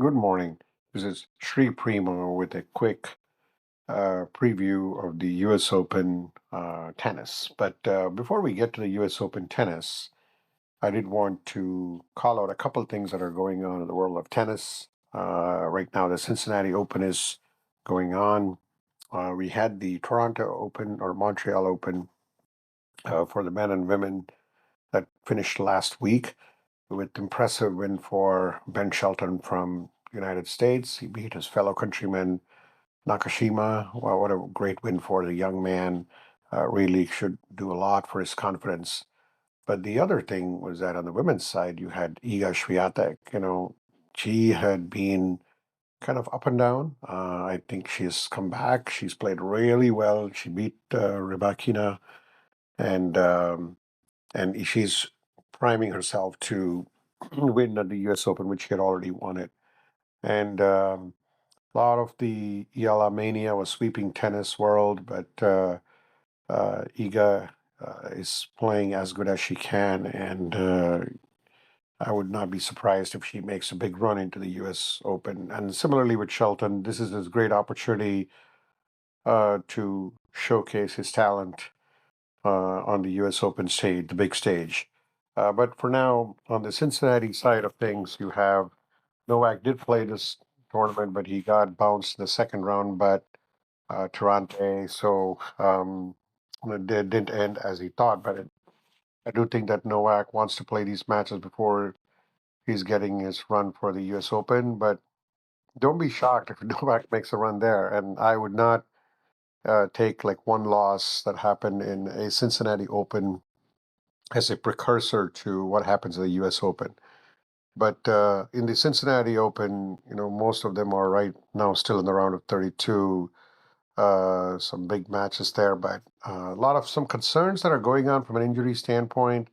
Good morning. This is Sri Primo with a quick preview of the US Open tennis. But before we get to the US Open tennis, I did want to call out a couple things that are going on in the world of tennis. Right now, the Cincinnati Open is going on. We had the Toronto Open or Montreal Open for the men and women that finished last week with impressive win for Ben Shelton from United States. He beat his fellow countryman Nakashima. Well, what a great win for the young man. Really should do a lot for his confidence. But the other thing was that on the women's side, you had Iga Swiatek. She had been kind of up and down. I think she's come back. She's played really well. She beat Rybakina, and she's priming herself to win at the U.S. Open, which she had already won it. And a lot of the Eala mania was sweeping tennis world, but Iga is playing as good as she can, and I would not be surprised if she makes a big run into the U.S. Open. And similarly with Shelton, this is a great opportunity to showcase his talent on the U.S. Open stage, the big stage. But for now, on the Cincinnati side of things, you have Novak did play this tournament, but he got bounced in the second round. But Toronto, so it didn't end as he thought. But I do think that Novak wants to play these matches before he's getting his run for the U.S. Open. But don't be shocked if Novak makes a run there. And I would not take like one loss that happened in a Cincinnati Open as a precursor to what happens in the U.S. Open. But in the Cincinnati Open, most of them are right now still in the round of 32. Some big matches there, but a lot of some concerns that are going on from an injury standpoint.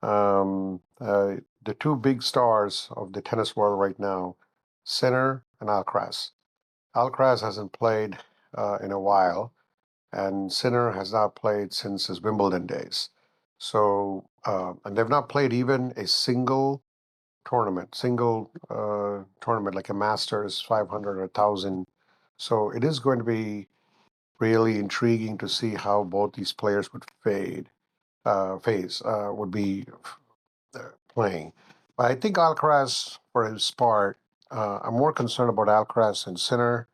The two big stars of the tennis world right now, Sinner and Alcaraz. Alcaraz hasn't played in a while, and Sinner has not played since his Wimbledon days. So, and they've not played even a single tournament like a Masters 500 or 1,000. So it is going to be really intriguing to see how both these players would would be playing. But I think Alcaraz, for his part, I'm more concerned about Alcaraz and Sinner.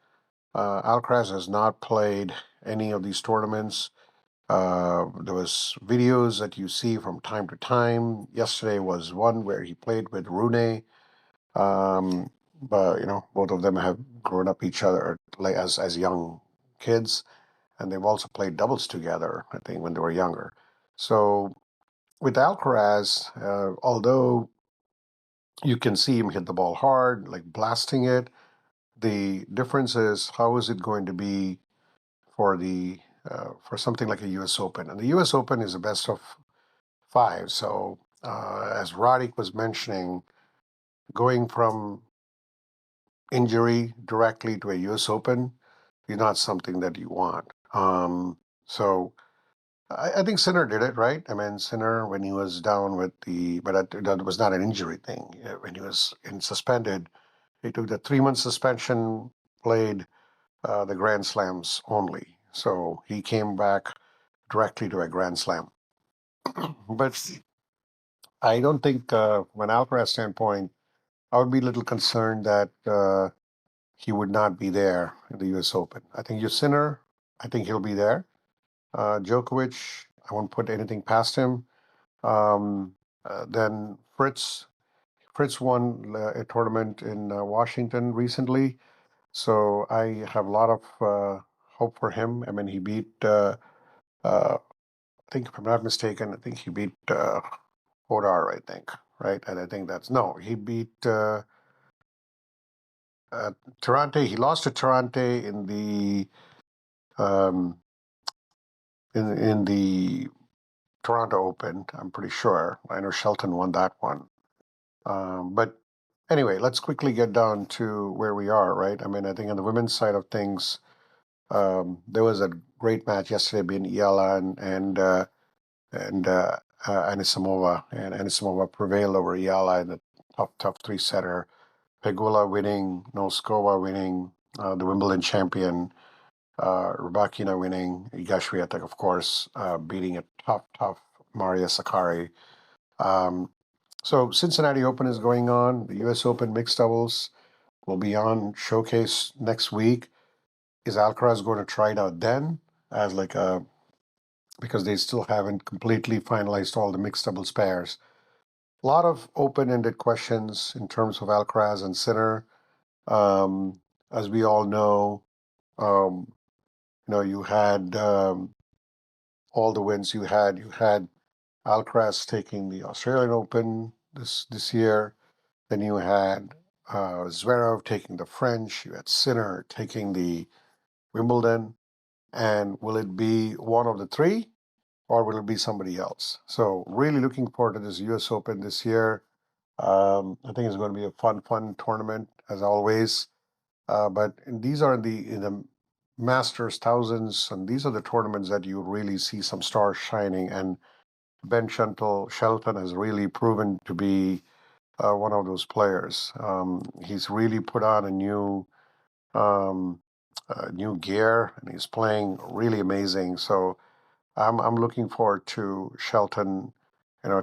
Alcaraz has not played any of these tournaments. There was videos that you see from time to time. Yesterday was one where he played with Rune. But both of them have grown up each other like as young kids, and they've also played doubles together, I think, when they were younger. So with Alcaraz, although you can see him hit the ball hard, like blasting it, the difference is how is it going to be for the for something like a U.S. Open, and the U.S. Open is a best of five. So as Roddick was mentioning, going from injury directly to a U.S. Open is not something that you want. So I think Sinner did it right. I mean, Sinner when he was down with but that was not an injury thing. When he was suspended, he took the 3 month suspension, played the Grand Slams only. So he came back directly to a Grand Slam. But I don't think, from an Alcaraz standpoint, I would be a little concerned that he would not be there in the U.S. Open. I think Sinner, I think he'll be there. Djokovic, I won't put anything past him. Then Fritz won a tournament in Washington recently, so I have a lot of hope for him. I mean, he beat, I think if I'm not mistaken, I think he beat Hodar, I think, right? And I think no, he beat Toronto. He lost to Toronto in the um, in the Toronto Open. I'm pretty sure. I know Shelton won that one. But anyway, let's quickly get down to where we are, right? I mean, I think on the women's side of things, there was a great match yesterday between Eala and Anisimova, and Anisimova prevailed over Eala in the tough three setter. Pegula winning, Noskova winning, the Wimbledon champion, Rybakina winning, Iga Swiatek, of course, beating a tough Maria Sakkari. So Cincinnati Open is going on. The U.S. Open mixed doubles will be on showcase next week. Is Alcaraz going to try it out then as like a because they still haven't completely finalized all the mixed doubles pairs? A lot of open-ended questions in terms of Alcaraz and Sinner. As we all know, um, you had all the wins you had. You had Alcaraz taking the Australian Open this year. Then you had Zverev taking the French. You had Sinner taking the Wimbledon. And will it be one of the three, or will it be somebody else? So really looking forward to this U.S. Open this year. I think it's going to be a fun tournament as always. But these are in the Masters thousands, and these are the tournaments that you really see some stars shining. And Ben Shelton has really proven to be one of those players. He's really put on um, new gear, and he's playing really amazing. So I'm looking forward to Shelton,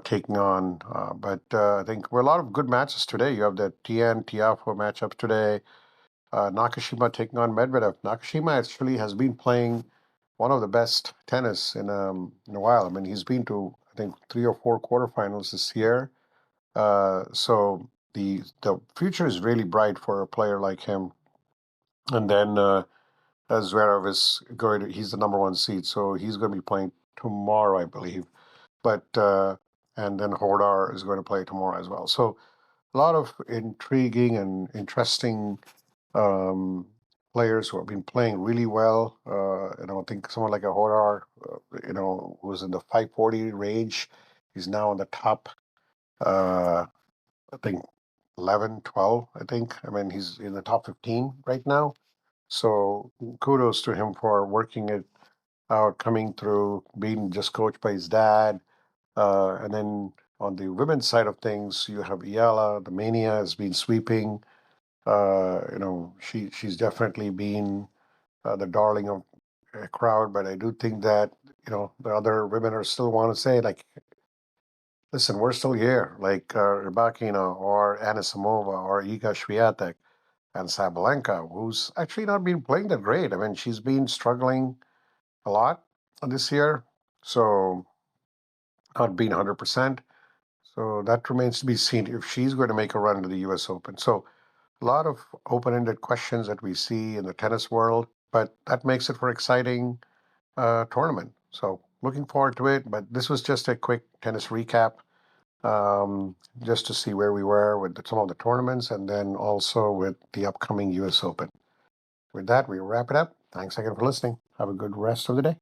taking on. But I think we're a lot of good matches today. You have the Tien Tiafoe matchup today. Nakashima taking on Medvedev. Nakashima actually has been playing one of the best tennis in a while. I mean, he's been to I think 3 or 4 quarterfinals this year. So the future is really bright for a player like him. And then Zverev is he's the number one seed, so he's going to be playing tomorrow, I believe. But and then Hordar is going to play tomorrow as well. So a lot of intriguing and interesting um, players who have been playing really well. I think someone like a Hordar, was in the 540 range. He's now in the top, I think 11, 12, I think. I mean, he's in the top 15 right now. So kudos to him for working it out, coming through, being just coached by his dad. And then on the women's side of things, you have Eala, the mania has been sweeping. She's definitely been the darling of a crowd, but I do think that, the other women are still want to say, like, listen, we're still here, like Rybakina or Anisimova or Iga Swiatek and Sabalenka, who's actually not been playing that great. I mean, she's been struggling a lot this year, so not being 100%. So that remains to be seen if she's going to make a run to the U.S. Open. So a lot of open-ended questions that we see in the tennis world, but that makes it for exciting tournament. So looking forward to it. But this was just a quick tennis recap, just to see where we were with some of the tournaments, and then also with the upcoming U.S. Open. With that, we wrap it up. Thanks again for listening. Have a good rest of the day.